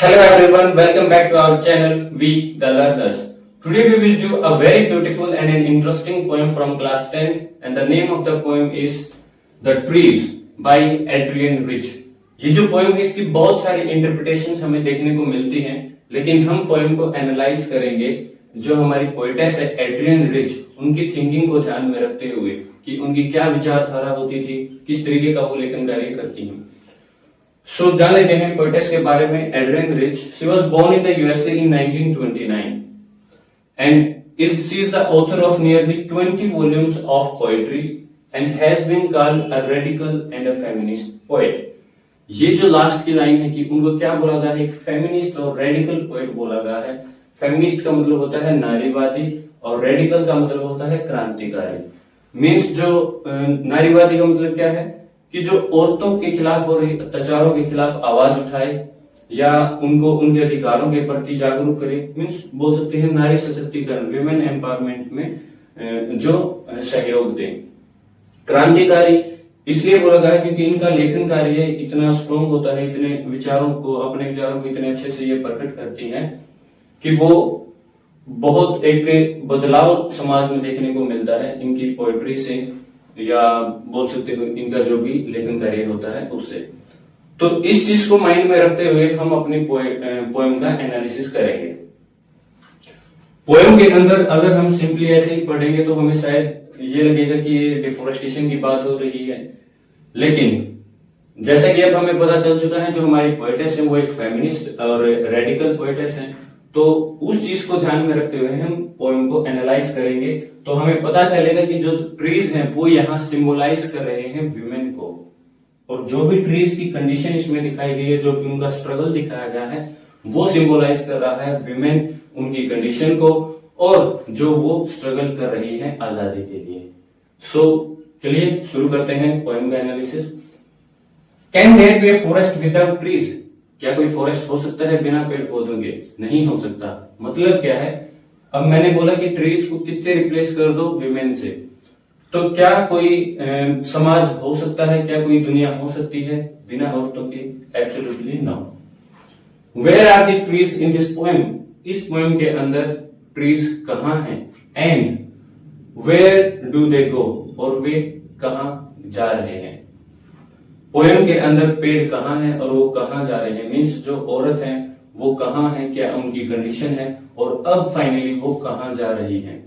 Hello everyone, welcome back to our channel, We the Learners. Today we will do a very beautiful and an interesting poem from class 10th and the name of the poem is The Trees by Adrian Rich. ये जो poem है इसकी बहुत सारी interpretation हमें देखने को मिलती हैं, लेकिन हम पोएम को एनालाइज करेंगे जो हमारी पोएटेस है एड्रियन रिच, उनकी थिंकिंग को ध्यान में रखते हुए कि उनकी क्या विचारधारा होती थी, किस तरीके का वो लेखन कार्य करती हैं। सो जान लेते हैं पोएटेस के बारे में। Adrienne Rich, she was born in the USA in 1929 and she is the author of nearly 20 volumes of poetry and has been called a radical and a feminist poet. ये जो लास्ट की line है कि उनको क्या बोला गया है, एक फेमिनिस्ट और रेडिकल पोएट बोला गया है। फेमिनिस्ट का मतलब होता है नारीवादी और रेडिकल का मतलब होता है क्रांतिकारी। मीन्स जो नारीवादी का मतलब क्या है कि जो औरतों के खिलाफ हो रहे अत्याचारों के खिलाफ आवाज उठाए या उनको उनके अधिकारों के प्रति जागरूक करे। मीन्स बोल सकते हैं नारी सशक्तिकरण, विमेन एम्पावरमेंट में जो सहयोग दे। क्रांतिकारी इसलिए बोला गया है क्योंकि इनका लेखन कार्य इतना स्ट्रॉन्ग होता है, इतने विचारों को, अपने विचारों को इतने अच्छे से ये प्रकट करती हैं कि वो बहुत एक बदलाव समाज में देखने को मिलता है इनकी पोएट्री से, या बोल सकते हो इनका जो भी लेखन कार्य होता है उससे। तो इस चीज को माइंड में रखते हुए हम अपनी पोएम का एनालिसिस करेंगे। पोएम के अंदर अगर हम सिंपली ऐसे ही पढ़ेंगे तो हमें शायद ये लगेगा कि ये डिफोरेस्टेशन की बात हो रही है, लेकिन जैसा कि अब हमें पता चल चुका है जो हमारी पोएटेस है वो एक फेमिनिस्ट और रेडिकल पोएटेस है, तो उस चीज को ध्यान में रखते हुए हम पोएम को एनालाइज करेंगे तो हमें पता चलेगा कि जो ट्रीज हैं वो यहाँ सिंबलाइज कर रहे हैं विमेन को, और जो भी ट्रीज की कंडीशन इसमें दिखाई गई है, जो भी उनका स्ट्रगल दिखाया गया है वो सिंबलाइज कर रहा है विमेन, उनकी कंडीशन को, और जो वो स्ट्रगल कर रही है आजादी के लिए। सो चलिए शुरू करते हैं पोएम का analysis. Can there be a forest without trees? क्या कोई फॉरेस्ट हो सकता है बिना पेड़ पौधों के? नहीं हो सकता। मतलब क्या है, अब मैंने बोला कि ट्रीज को किससे रिप्लेस कर दो, विमेन से, तो क्या कोई समाज हो सकता है, क्या कोई दुनिया हो सकती है बिना औरतों के? Absolutely no. Where are the trees in this poem? इस पोएम के अंदर ट्रीज कहाँ हैं? And where do they go? और वे कहाँ जा रहे हैं? पोएम के अंदर पेड़ कहाँ हैं और वो कहाँ जा रहे हैं? मीन्स जो औरत हैं वो कहाँ हैं, क्या उनकी कंडीशन है, और अब फाइनली वो कहाँ जा रही हैं।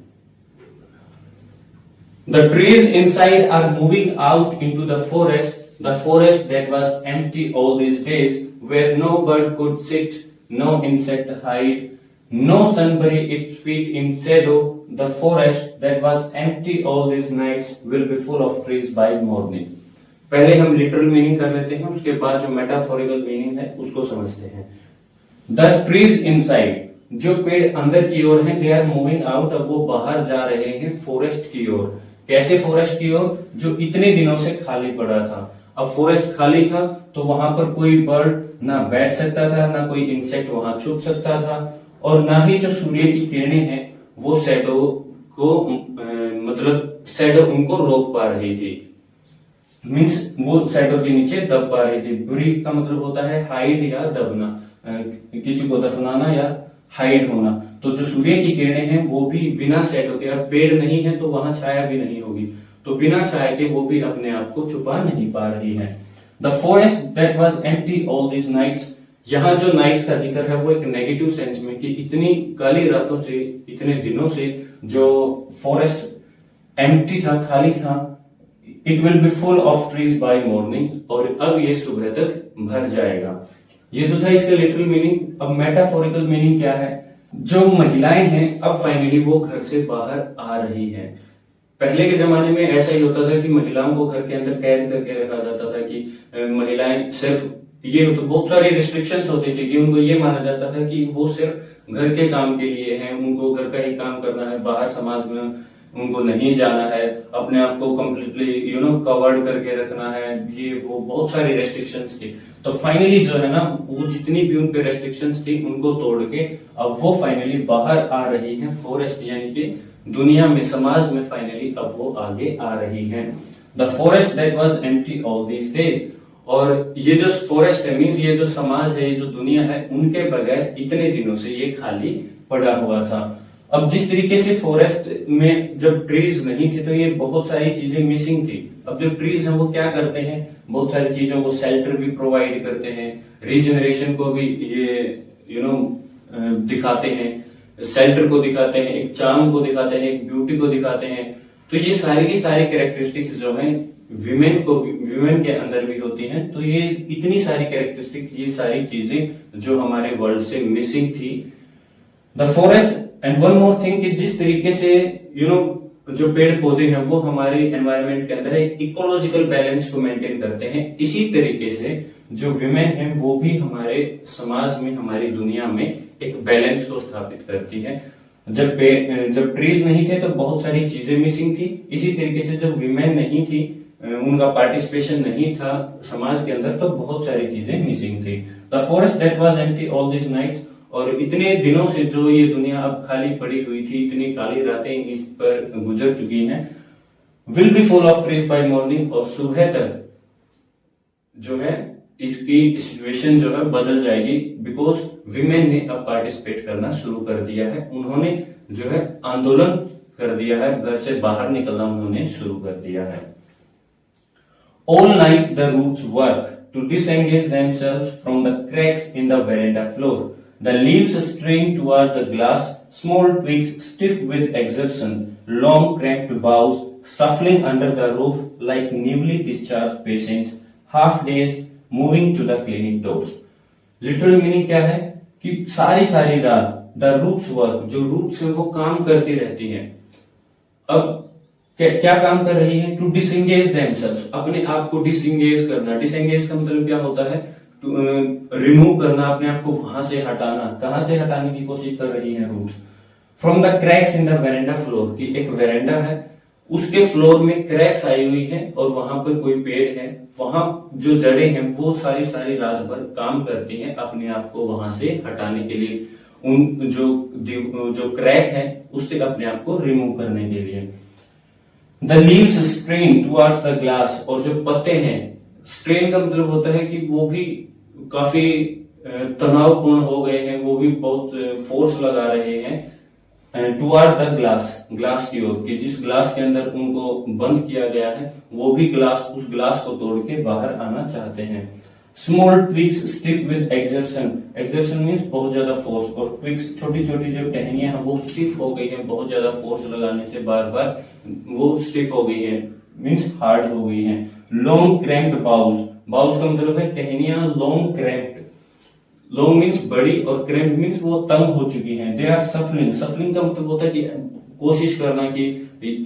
The trees inside are moving out into the forest that was empty all these days, where no bird could sit, no insect hide, no sun bury its feet in shadow. The forest that was empty all these nights will be full of trees by morning. पहले हम literal meaning कर लेते हैं, उसके बाद जो metaphorical meaning है उसको समझते हैं। द ट्रीज इनसाइड, जो पेड़ अंदर की ओर हैं, दे आर मूविंग आउट, अब वो बाहर जा रहे हैं फॉरेस्ट की ओर। कैसे फॉरेस्ट की ओर? जो इतने दिनों से खाली पड़ा था। अब फॉरेस्ट खाली था तो वहां पर कोई बर्ड ना बैठ सकता था, ना कोई इंसेक्ट वहां छुप सकता था, और ना ही जो सूर्य की किरणें हैं वो शैडो को मतलब शैडो उनको रोक पा रही थी। मीन्स वो शैडो के नीचे दब पा रही थी। बुरी का मतलब होता है हाइड या दबना, किसी को दफनाना या हाइड होना। तो जो सूर्य की किरणें हैं वो भी बिना शैडो के, अब पेड़ नहीं है तो वहां छाया भी नहीं होगी, तो बिना छाया के वो भी अपने आप को छुपा नहीं पा रही है। The forest that was empty all this nights, यहाँ जो नाइट्स का जिक्र है वो एक नेगेटिव सेंस में कि इतनी काली रातों से, इतने दिनों से जो फॉरेस्ट एम्प्टी था, खाली था, it will be full of trees by morning, और अब ये सुबह तक भर जाएगा। ये तो था इसका लिटरल मीनिंग। अब मेटाफोरिकल मीनिंग क्या है? जो महिलाएं हैं अब फाइनली वो घर से बाहर आ रही हैं। पहले के जमाने में ऐसा ही होता था कि महिलाओं को घर के अंदर कैद करके रखा जाता था कि महिलाएं सिर्फ, ये तो बहुत सारे रिस्ट्रिक्शंस होते थे कि उनको ये माना जाता था कि वो सिर्फ घर के काम के लिए हैं, उनको घर का ही काम करना है, बाहर समाज में उनको नहीं जाना है, अपने आप को कम्प्लीटली कवर्ड करके रखना है, ये वो बहुत सारी रेस्ट्रिक्शंस थी। तो फाइनली जो है ना, वो जितनी भी उन पे रेस्ट्रिक्शंस थी उनको तोड़ के अब वो फाइनली बाहर आ रही हैं फॉरेस्ट, यानी कि दुनिया में, समाज में फाइनली अब वो आगे आ रही हैं। The forest that was empty all these days, और ये जो फॉरेस्ट है मीन्स ये जो समाज है, ये जो दुनिया है, उनके बगैर इतने दिनों से ये खाली पड़ा हुआ था। अब जिस तरीके से फॉरेस्ट में जब ट्रीज नहीं थे तो ये बहुत सारी चीजें मिसिंग थी। अब जो ट्रीज हैं वो क्या करते हैं, बहुत सारी चीजों को शेल्टर भी प्रोवाइड करते हैं, रीजनरेशन को भी ये दिखाते हैं, शेल्टर को दिखाते हैं, एक चार्म को दिखाते हैं, एक ब्यूटी को दिखाते हैं। तो ये सारी की सारी कैरेक्टरिस्टिक्स जो है विमेन के अंदर भी होती हैं। तो ये इतनी सारी कैरेक्टरिस्टिक्स, ये सारी चीजें जो हमारे वर्ल्ड से मिसिंग थी। The forest and one more thing कि जिस तरीके से जो पेड़ पौधे हैं वो हमारे एनवायरनमेंट के अंदर एक इकोलॉजिकल बैलेंस को मेंटेन करते हैं, इसी तरीके से जो विमेन है वो भी हमारे समाज में, हमारी दुनिया में एक बैलेंस को स्थापित करती है। जब ट्रीज नहीं थे तो बहुत सारी चीजें मिसिंग थी, इसी तरीके से जब विमेन नहीं थी, उनका पार्टिसिपेशन नहीं था समाज के अंदर, तो बहुत सारी चीजें मिसिंग थी। The forest that was empty all this nights, और इतने दिनों से जो ये दुनिया अब खाली पड़ी हुई थी, इतनी काली रातें इस पर गुजर चुकी हैं, will be full of trees by morning, और सुबह तक जो है इसकी सिचुएशन जो है बदल जाएगी, बिकॉज विमेन ने अब पार्टिसिपेट करना शुरू कर दिया है। उन्होंने जो है आंदोलन कर दिया है, घर से बाहर निकलना उन्होंने शुरू कर दिया है। All night the roots work to disengage themselves from the cracks in the veranda floor. The leaves strain toward the glass, small twigs stiff with exertion, long cracked boughs shuffling under the roof like newly discharged patients, half days moving to the clinic doors. Literal meaning क्या है कि सारी सारी रात the roots work, जो roots है वो काम करती रहती हैं। अब क्या काम कर रही है? To disengage themselves, अपने आप को disengage करना। disengage का मतलब क्या होता है? रिमूव करना, अपने आप को वहां से हटाना। कहां से हटाने की कोशिश कर रही है roots? From the cracks in the veranda floor, की एक वेरेंडा है उसके फ्लोर में क्रैक्स आई हुई है और वहां पर कोई पेड़ है, वहां जो जड़ें हैं वो सारी सारी रात भर काम करती हैं अपने आप को वहां से हटाने के लिए, उन जो क्रैक है उससे अपने आप को रिमूव करने के लिए। The leaves strain towards the glass, और जो पत्ते हैं, स्ट्रेन का मतलब होता है कि वो भी काफी तनावपूर्ण हो गए हैं, वो भी बहुत फोर्स लगा रहे हैं टुवर्ड द ग्लास की ओर, कि जिस ग्लास के अंदर उनको बंद किया गया है वो भी उस ग्लास को तोड़ के बाहर आना चाहते हैं। Small twigs stiff with exertion means बहुत ज्यादा फोर्स, और ट्विग्स छोटी छोटी जो टहनियां हैं वो स्टिफ हो गई है, बहुत ज्यादा फोर्स लगाने से बार बार वो स्टिफ हो गई है, मीन्स हार्ड हो गई है। लॉन्ग क्रैम्प्ड बाउज का मतलब है टहनियां लॉन्ग क्रैम्प्ड, लॉन्ग मीन्स बड़ी और क्रैम्प्ड मीन्स वो तंग हो चुकी हैं। दे आर सफलिंग का मतलब होता है कि कोशिश करना कि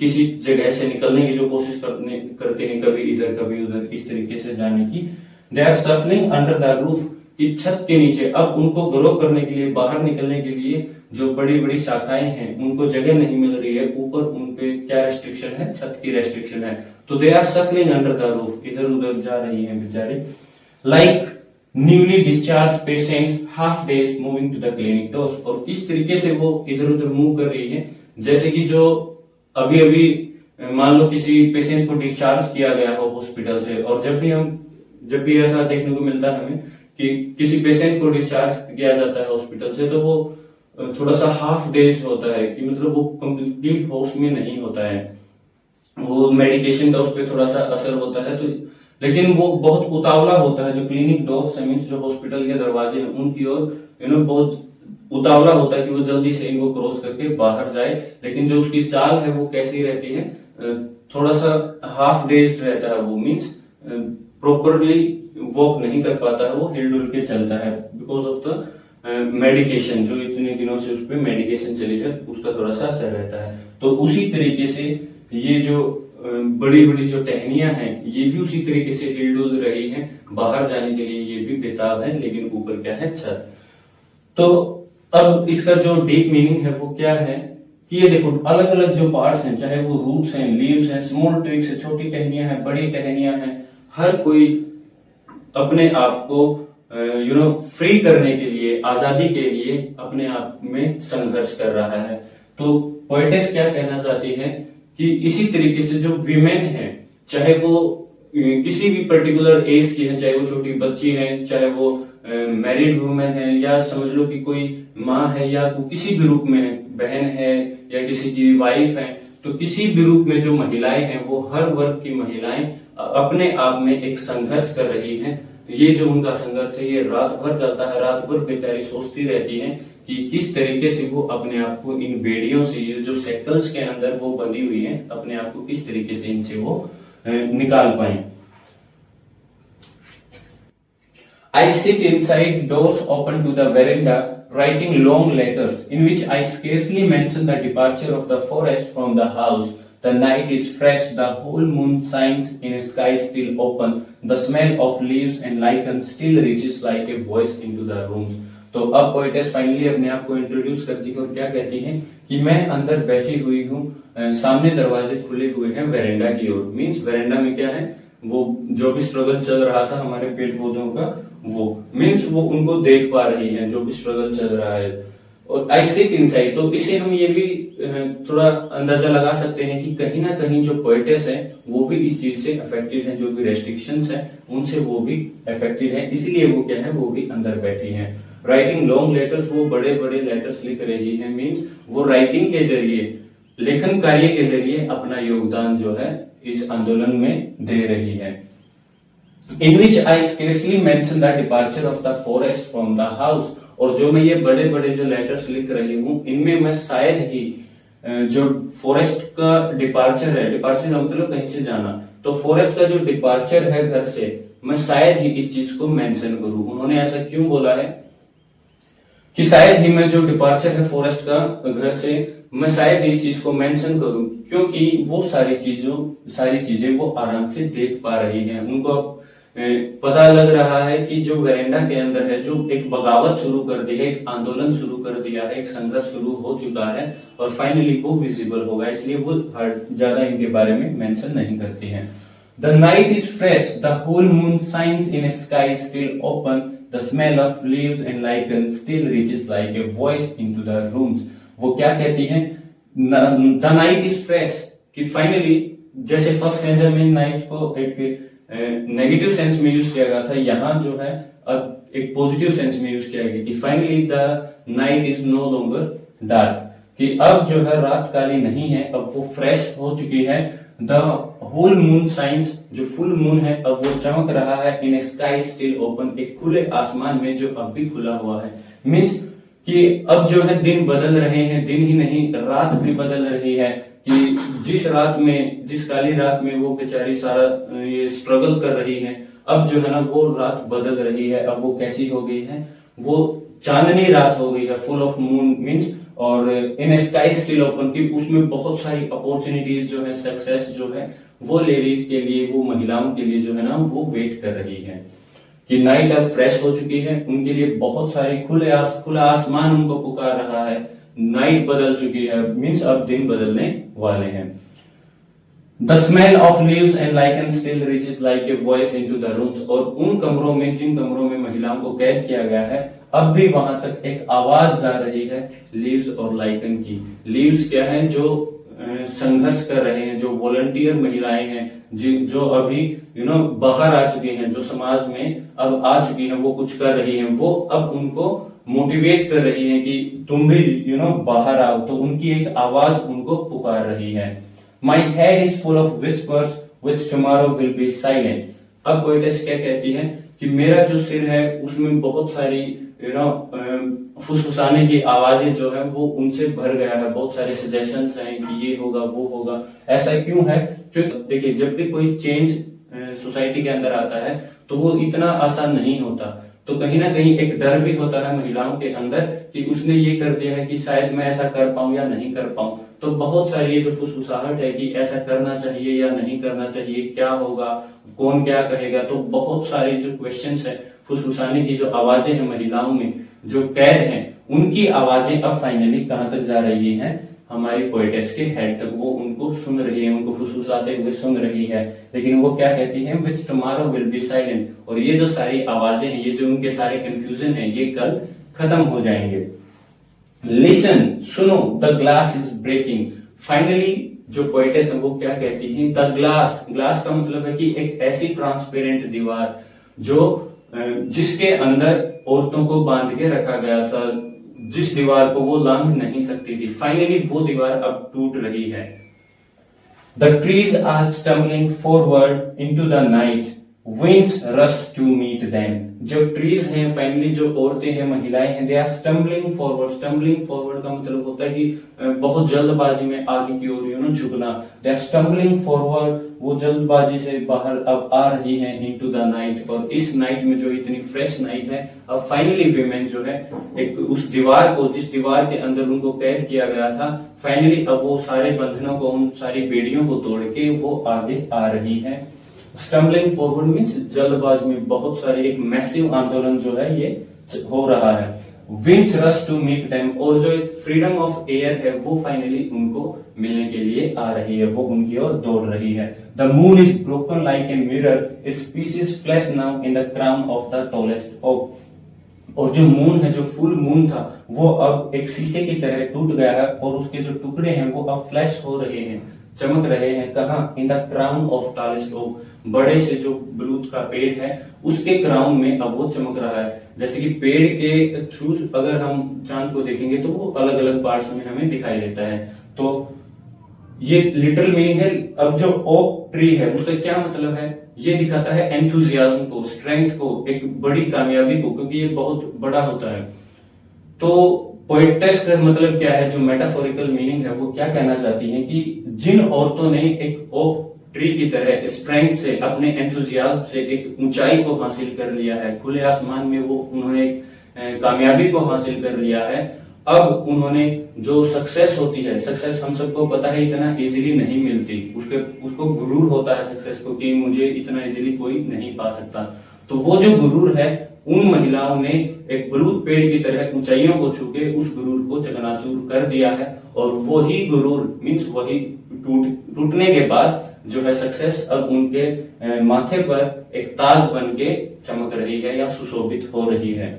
किसी जगह से निकलने की जो कोशिश करते हैं, कभी इधर कभी उधर, इस तरीके से जाने की। They are shuffling under the roof, की छत के नीचे। अब उनको ग्रो करने के लिए, बाहर निकलने के लिए जो बड़ी बड़ी शाखाएं हैं उनको जगह नहीं मिल रही है, ऊपर उनपे क्या रेस्ट्रिक्शन है? छत की रेस्ट्रिक्शन है। तो they are shuffling under the roof, इधर उधर जा रही हैं बेचारे। Like newly discharge patient half daze moving to the clinic doors, और इस तरीके से वो इधर उधर मूव कर रही है जैसे कि जो अभी अभी मान लो किसी पेशेंट को डिस्चार्ज किया गया हो हॉस्पिटल से, और जब भी ऐसा देखने को मिलता है हमें कि किसी पेशेंट को डिस्चार्ज किया जाता है हॉस्पिटल से, तो वो थोड़ा सा हाफ डेज होता है, कि मतलब वो कंप्लीट होश में नहीं होता है, वो मेडिकेशन का उस पर थोड़ा सा असर होता है। तो लेकिन वो बहुत उतावला होता है, जो क्लिनिक डोर्स है मीन्स जो हॉस्पिटल के दरवाजे हैं उनकी ओर बहुत उतावला होता है कि वो जल्दी से इनको क्रॉस करके बाहर जाए। लेकिन जो उसकी चाल है वो कैसी रहती है? थोड़ा सा हाफ डेज रहता है, वो मीन्स प्रॉपरली वॉक नहीं कर पाता है, वो हिलडुल के चलता है, बिकॉज ऑफ द मेडिकेशन, जो इतने दिनों से उस पर मेडिकेशन चली है उसका थोड़ा सा असर रहता है। तो उसी तरीके से ये जो बड़ी बड़ी जो टहनियां हैं ये भी उसी तरीके से हिलडुल रही हैं, बाहर जाने के लिए ये भी बेताब है, लेकिन ऊपर क्या है? छत। तो अब इसका जो डीप मीनिंग है वो क्या है कि ये देखो अलग अलग जो पार्ट्स हैं, चाहे वो रूट्स हैं, लीव्स हैं, स्मॉल ट्विग्स है, छोटी टहनियां हैं, बड़ी टहनियां हैं, हर कोई अपने आप को फ्री करने के लिए, आजादी के लिए अपने आप में संघर्ष कर रहा है। तो पोएटेस क्या कहना चाहती है कि इसी तरीके से जो विमेन है, चाहे वो किसी भी पर्टिकुलर एज की है, चाहे वो छोटी बच्ची है, चाहे वो मैरिड वुमेन है, या समझ लो कि कोई माँ है, या वो किसी भी रूप में है, बहन है या किसी की वाइफ है, तो किसी भी रूप में जो महिलाएं हैं वो हर वर्ग की महिलाएं अपने आप में एक संघर्ष कर रही हैं। ये जो उनका संघर्ष है ये रात भर चलता है, रात भर बेचारी सोचती रहती हैं कि किस तरीके से वो अपने आप को इन बेड़ियों से, ये जो सेकल्स के अंदर वो बंधी हुई है, अपने आप को किस तरीके से इनसे वो निकाल पाए। I sit inside, doors open to the veranda, writing long letters in which I scarcely mention the departure of the forest from the house. The night is fresh, the whole moon shines in a sky still open. The smell of leaves and lichen still reaches like a voice into the rooms. तो अब poetess finally अपने आप को introduce करती है और क्या कहती है कि मैं अंदर बैठी हुई हूँ, सामने दरवाजे खुले हुए हैं वेरेंडा की ओर। मीन्स वेरेंडा में क्या है, वो जो भी स्ट्रगल चल रहा था हमारे पेड़ पौधों का, वो मीन्स वो उनको देख पा रही है जो भी स्ट्रगल चल रहा है। और आई सिट इनसाइड, तो इसे हम ये भी थोड़ा अंदाजा लगा सकते हैं कि कहीं ना कहीं जो पोएटेस है वो भी इस चीज से अफेक्टेड है, जो भी रेस्ट्रिक्शंस है उनसे वो भी अफेक्टेड है, इसलिए वो क्या है, वो भी अंदर बैठी है। राइटिंग लॉन्ग लेटर्स, वो बड़े बड़े लेटर्स लिख रही है, मीन्स वो राइटिंग के जरिए, लेखन कार्य के जरिए अपना योगदान जो है इस आंदोलन में दे रही है। In which I scarcely mention the departure of the forest from the house, और जो मैं ये बड़े बड़े जो लेटर्स लिख रही हूँ इनमें मैं शायद ही जो फॉरेस्ट का डिपार्चर है, डिपार्चर का मतलब कहीं से जाना, तो फॉरेस्ट का जो डिपार्चर है घर से, मैं शायद ही इस चीज को मेंशन करूं। उन्होंने ऐसा क्यों बोला है कि शायद ही मैं जो डिपार्चर है फॉरेस्ट का घर से, मैं शायद ही इस चीज को मेंशन करूं, क्योंकि वो सारी चीजें वो आराम से देख पा रही हैं। उनको अब पता लग रहा है कि जो वेरेंडा के अंदर है, जो एक बगावत शुरू कर दी है, एक आंदोलन शुरू कर दिया है, एक संघर्ष शुरू हो चुका है और फाइनली वो विजिबल होगा, इसलिए वो ज्यादा इनके बारे में मेंशन नहीं करती हैं। The night is fresh, the whole moon shines in a sky still open, the smell of leaves and lichen still reaches like a voice into the rooms. वो क्या कहती हैं, द नाइट इज फ्रेश, कि finally जैसे first standard में night को एक negative sense में यूज किया गया था, यहाँ जो है अब एक पॉजिटिव सेंस में यूज किया गया कि finally the night is no longer dark, कि अब जो है रात काली नहीं है, अब वो फ्रेश हो चुकी है। द होल मून साइंस, जो फुल मून है अब वो चमक रहा है, इन स्काई स्टिल ओपन, एक खुले आसमान में जो अब भी खुला हुआ है। मीन्स कि अब जो है दिन बदल रहे हैं, दिन ही नहीं रात भी बदल रही है, कि जिस काली रात में वो बेचारी सारा ये स्ट्रगल कर रही है, अब जो है ना वो रात बदल रही है। अब वो कैसी हो गई है, वो चांदनी रात हो गई है, फुल ऑफ मून मीन्स, और इन स्काई स्टिल ओपन, की उसमें बहुत सारी अपॉर्चुनिटीज जो है, सक्सेस जो है वो लेडीज के लिए, वो महिलाओं के लिए जो है ना वो वेट कर रही है, कि नाइट अब फ्रेश हो चुकी है, उनके लिए बहुत सारी खुला आसमान उनको पुकार रहा है, नाइट बदल चुकी है, मीन्स अब दिन बदलने वाले हैं। The smell of leaves and lichen still reaches like a voice into the rooms, और उन कमरों में, जिन कमरों में महिलाओं को कैद किया गया है, अब भी वहां तक एक आवाज जा रही है लीव्स और लाइकन की। लीव्स क्या है, जो संघर्ष कर रहे हैं, जो वॉलंटियर महिलाएं हैं, जो अभी बाहर आ चुकी हैं, जो समाज में अब आ चुकी हैं, वो कुछ कर रही हैं, वो अब उनको मोटिवेट कर रही है कि तुम भी बाहर आओ, तो उनकी एक आवाज उनको पुकार रही है। My head is full of whispers which tomorrow will be silent. अब पोएटेस क्या कहती है कि मेरा जो सिर है उसमें बहुत सारी फुसफुसाने की आवाजें जो है वो उनसे भर गया है, बहुत सारे सजेशंस हैं कि ये होगा वो होगा। ऐसा क्यों है, क्योंकि देखिए जब भी कोई चेंज सोसाइटी के अंदर आता है तो वो इतना आसान नहीं होता, तो कहीं ना कहीं एक डर भी होता है महिलाओं के अंदर कि उसने ये कर दिया है कि शायद मैं ऐसा कर पाऊं या नहीं कर पाऊं। तो बहुत सारी ये जो फुसफुसाहट है कि ऐसा करना चाहिए या नहीं करना चाहिए, क्या होगा, कौन क्या कहेगा, तो बहुत सारी जो क्वेश्चंस है, फुसफुसाने की जो आवाजें हैं महिलाओं में जो कैद हैं, उनकी आवाजें अब फाइनली कहां तक जा रही हैं, हमारी पोएटेस के हेड तक। वो उनको सुन रही है, उनको फुसफुसाते हुए सुन रही है, लेकिन वो क्या कहती है, विच टुमारो विल बी साइलेंट। और ये जो सारी आवाजें हैं, ये जो उनके सारे कंफ्यूजन है, ये कल खत्म हो जाएंगे। लिसन, सुनो, the glass is breaking. Finally जो पोएटेस है वो क्या कहती है, द ग्लास, ग्लास का मतलब है कि एक ऐसी ट्रांसपेरेंट दीवार जो जिसके अंदर औरतों को बांध के रखा गया था, जिस दीवार को वो लांघ नहीं सकती थी, फाइनली वो दीवार अब टूट रही है। The trees are stumbling forward into the night. Winds rush to meet them. जो ट्रीज हैं, फाइनली जो औरतें हैं, महिलाएं हैं, they are stumbling forward. Stumbling forward का मतलब होता है कि बहुत जल्दबाजी में आगे की ओर झुकना। दे आर स्टम्बलिंग फॉरवर्ड, वो जल्दबाजी से बाहर अब आ रही हैं इनटू द नाइट। और इस नाइट में जो इतनी फ्रेश नाइट है, अब फाइनली वीमेन जो है एक उस दीवार को, जिस दीवार के अंदर उनको कैद किया गया था, फाइनली अब वो सारे बंधनों को, उन सारी बेड़ियों को तोड़ के वो आगे आ रही है। स्टम्बलिंग फॉरवर्ड मीन्स जल्दबाजी में बहुत सारे, एक मैसिव आंदोलन जो है ये हो रहा है। Winds rush to meet them, और जो एक फ्रीडम ऑफ एयर है वो फाइनली उनको मिलने के लिए आ रही है, वो उनकी ओर दौड़ रही है। The moon is broken like a mirror, its pieces flash now in the crown of the tallest oak. और जो मून है, जो फुल मून था, वो अब एक शीशे की तरह टूट गया है और उसके जो टुकड़े हैं वो अब फ्लैश हो रहे हैं, चमक रहे हैं। कहाँ? In the crown of tallest oak, बड़े से जो बलूत का पेड़ है उसके क्राउन में अब वो चमक रहा है। जैसे कि पेड़ के थ्रू अगर हम चांद को देखेंगे तो वो अलग अलग पार्ट्स में हमें दिखाई देता है। तो ये लिटरल मीनिंग है। अब जो ओक ट्री है उसका क्या मतलब है? ये दिखाता है एंथुजियाज्म को, स्ट्रेंथ को, एक बड़ी कामयाबी को, क्योंकि ये बहुत बड़ा होता है। तो पोएटेस का मतलब क्या है, जो मेटाफोरिकल मीनिंग है वो क्या कहना चाहती है कि जिन औरतों ने एक ओक ट्री की तरह स्ट्रेंथ से, अपने एंथुजियाज्म से एक ऊंचाई को हासिल कर लिया है, खुले आसमान में वो उन्होंने कामयाबी को हासिल कर लिया है, अब उन्होंने जो सक्सेस होती है, सक्सेस हम सबको पता है इतना इजीली नहीं मिलती, उसको गुरूर होता है सक्सेस को कि मुझे इतना इजीली कोई नहीं पा सकता। तो वो जो गुरूर है, उन महिलाओं ने एक बलूत पेड़ की तरह ऊंचाइयों को छू के उस गुरूर को चकनाचूर कर दिया है। और वही गुरूर मीन्स वही टूटने के बाद जो है सक्सेस अब उनके माथे पर एक ताज बन के चमक रही है या सुशोभित हो रही है।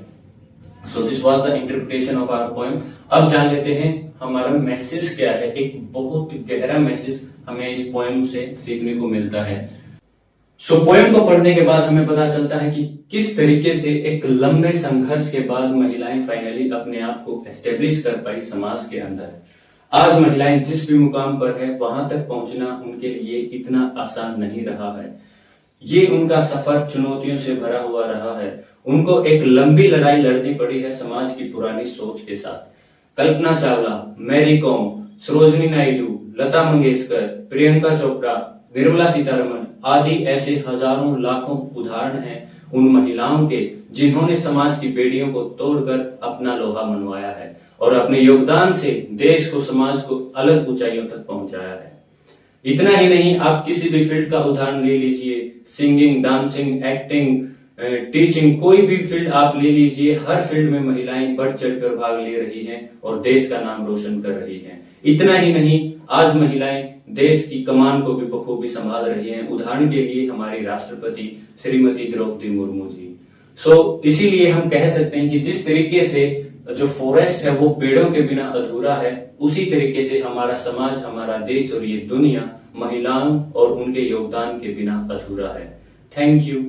So this was the interpretation of our poem. अब जान लेते हैं हमारा मैसेज क्या है। एक बहुत गहरा मैसेज हमें इस पोएम से सीखने को मिलता है। सो पोएम को पढ़ने के बाद हमें पता चलता है कि किस तरीके से एक लंबे संघर्ष के बाद महिलाएं फाइनली अपने आप को एस्टेब्लिश कर पाई समाज के अंदर। आज महिलाएं जिस भी मुकाम पर है वहां तक पहुंचना उनके लिए इतना आसान नहीं रहा है। ये उनका सफर चुनौतियों से भरा हुआ रहा है। उनको एक लंबी लड़ाई लड़नी पड़ी है समाज की पुरानी सोच के साथ। कल्पना चावला, मैरी कॉम, सरोजिनी नायडू, लता मंगेशकर, प्रियंका चोपड़ा, निर्मला सीतारमण आदि ऐसे हजारों लाखों उदाहरण हैं उन महिलाओं के जिन्होंने समाज की बेड़ियों को तोड़कर अपना लोहा मनवाया है और अपने योगदान से देश को, समाज को अलग ऊंचाइयों तक पहुंचाया है। इतना ही नहीं, आप किसी भी फील्ड का उदाहरण ले लीजिए, सिंगिंग, डांसिंग, एक्टिंग, टीचिंग, कोई भी फील्ड आप ले लीजिए, हर फील्ड में महिलाएं बढ़ चढ़कर भाग ले रही हैं और देश का नाम रोशन कर रही हैं। इतना ही नहीं, आज महिलाएं देश की कमान को भी बखूबी संभाल रही हैं। उदाहरण के लिए हमारी राष्ट्रपति श्रीमती द्रौपदी मुर्मू जी। सो इसीलिए हम कह सकते हैं कि जिस तरीके से जो फॉरेस्ट है वो पेड़ों के बिना अधूरा है, उसी तरीके से हमारा समाज, हमारा देश और ये दुनिया महिलाओं और उनके योगदान के बिना अधूरा है। Thank you.